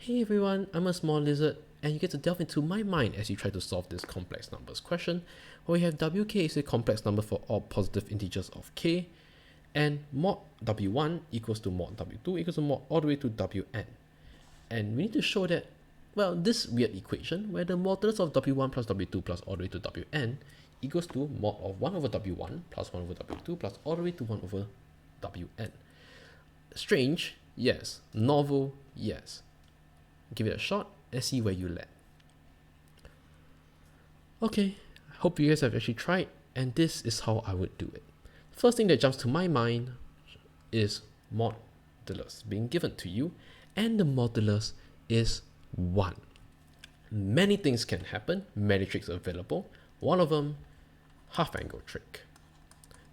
Hey everyone, I'm a small lizard, and you get to delve into my mind as you try to solve this complex numbers question, where we have wk is a complex number for all positive integers of k, and mod w1 equals to mod w2 equals to mod all the way to wn. And we need to show that, well, this weird equation where the modulus of w1 plus w2 plus all the way to wn equals to mod of 1 over w1 plus 1 over w2 plus all the way to 1 over wn. Strange, yes. Novel, yes. Give it a shot and see where you land. Okay, hope you guys have actually tried, and this is how I would do it. First thing that jumps to my mind is modulus being given to you, and the modulus is 1. Many things can happen, many tricks available. One of them, half angle trick.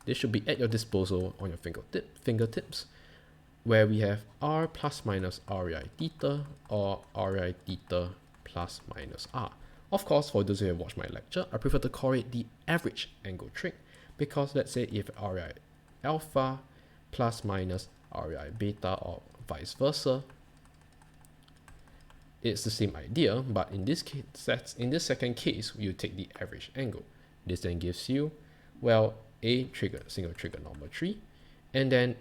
This should be at your disposal on your fingertips, where we have r plus minus REI theta or REI theta plus minus r. Of course, for those who have watched my lecture, I prefer to call it the average angle trick, because let's say if REI alpha plus minus REI beta or vice versa, it's the same idea, but in this case, in this second case, you take the average angle. This then gives you, well, a single trigonometry, and then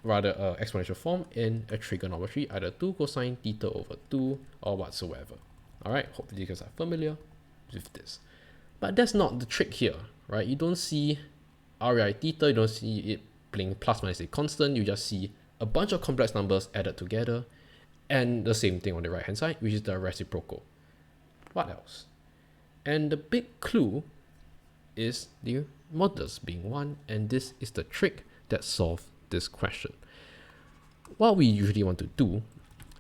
rather exponential form in a trigonometry, either 2 cosine theta over 2 or whatsoever. Alright, hopefully you guys are familiar with this. But that's not the trick here, right? You don't see REI theta, you don't see it being plus minus a constant, you just see a bunch of complex numbers added together, and the same thing on the right hand side, which is the reciprocal. What else? And the big clue is the modulus being 1, and this is the trick that solves this question. What we usually want to do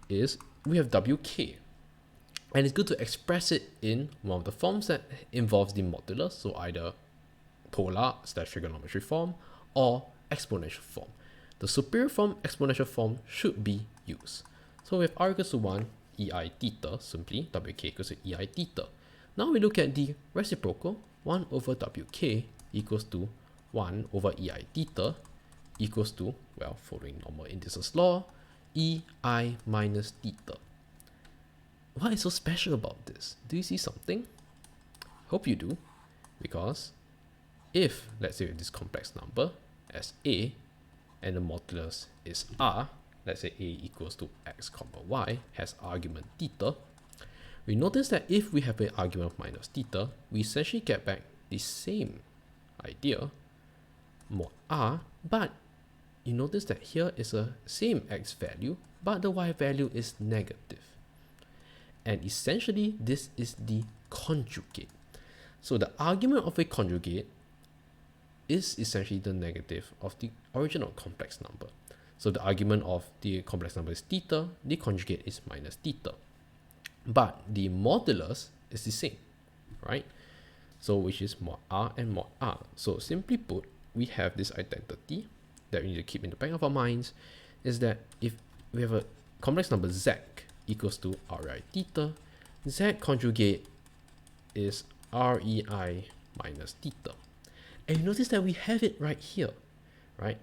is we have wk, and it's good to express it in one of the forms that involves the modulus, so either polar / trigonometry form or exponential form. The superior form, exponential form, should be used. So we have r equals to 1 ei theta, simply wk equals to ei theta. Now we look at the reciprocal, 1 over wk equals to 1 over ei theta equals to, well, following normal indices law, ei minus theta. What is so special about this? Do you see something? Hope you do, because if, let's say, this complex number as a, and the modulus is r, let's say a equals to x comma y, has argument theta, we notice that if we have an argument of minus theta, we essentially get back the same idea, mod r, but you notice that here is a same x value, but the y value is negative. And essentially, this is the conjugate. So the argument of a conjugate is essentially the negative of the original complex number. So the argument of the complex number is theta, the conjugate is minus theta. But the modulus is the same, right? So which is mod r and mod r. So simply put, we have this identity that we need to keep in the back of our minds, is that if we have a complex number z equals to REI theta, z conjugate is REI minus theta. And you notice that we have it right here, right?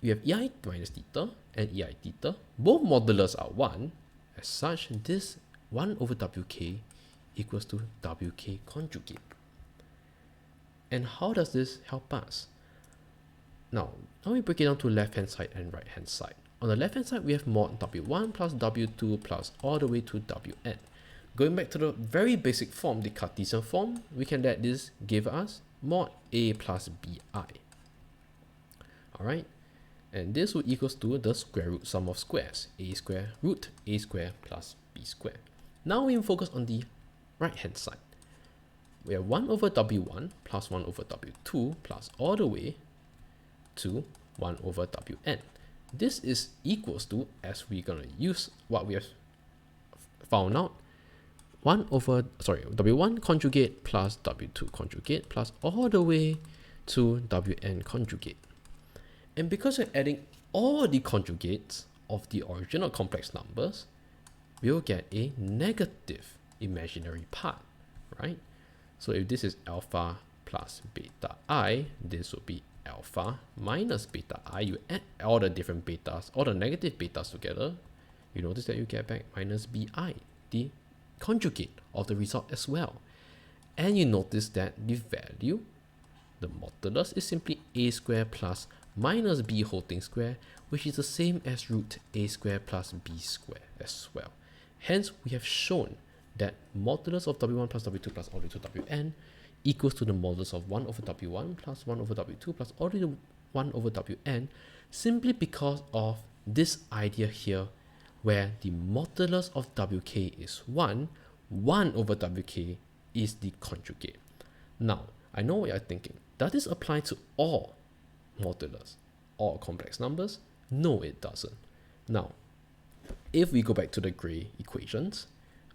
We have ei minus theta and ei theta. Both modulus are 1. As such, this 1 over wk equals to wk conjugate. And how does this help us? Now we break it down to left hand side and right hand side. On the left hand side, we have mod w1 plus w2 plus all the way to wn. Going back to the very basic form, the Cartesian form, we can let this give us mod a plus bi. Alright, and this would equals to the square root sum of squares, a square root a square plus b square. Now we focus on the right hand side. We have 1 over w1 plus 1 over w2 plus all the way to 1 over wn. This is equals to, as we're going to use what we have found out, w1 conjugate plus w2 conjugate plus all the way to wn conjugate. And because we're adding all the conjugates of the original complex numbers, we'll get a negative imaginary part, right? So if this is alpha plus beta I, this will be alpha minus beta I. You add all the different betas, all the negative betas together, you notice that you get back minus bi, the conjugate of the result as well. And you notice that the value, the modulus, is simply a squared plus minus b whole thing squared, which is the same as root a squared plus b squared as well. Hence, we have shown that modulus of w1 plus w2 plus all the way to wn equals to the modulus of 1 over w1 plus 1 over w2 plus all the way to 1 over wn, simply because of this idea here, where the modulus of wk is 1, 1 over wk is the conjugate. Now, I know what you're thinking. Does this apply to all modulus, all complex numbers? No, it doesn't. Now, if we go back to the gray equations,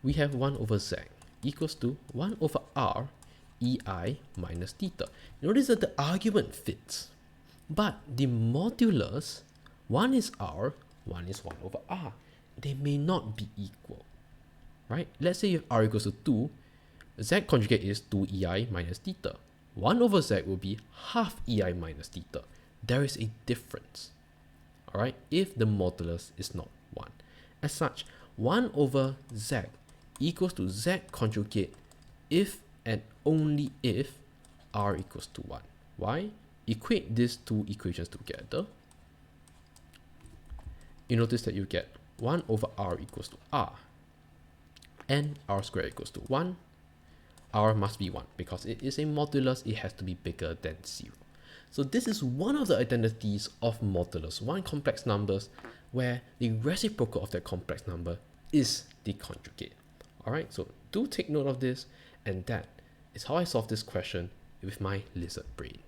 we have 1 over z equals to 1 over r ei minus theta. Notice that the argument fits, but the modulus, one is r, one is 1 over r. They may not be equal, right? Let's say if r equals to 2, z conjugate is 2 ei minus theta. 1 over z will be half ei minus theta. There is a difference, all right, if the modulus is not 1. As such, 1 over z equals to z conjugate if and only if r equals to 1. Why? Equate these two equations together. You notice that you get 1 over r equals to r, and r squared equals to 1. R must be 1 because it is a modulus, it has to be bigger than 0. So this is one of the identities of modulus, one complex numbers where the reciprocal of that complex number is the conjugate. Alright, so do take note of this, and that is how I solve this question with my lizard brain.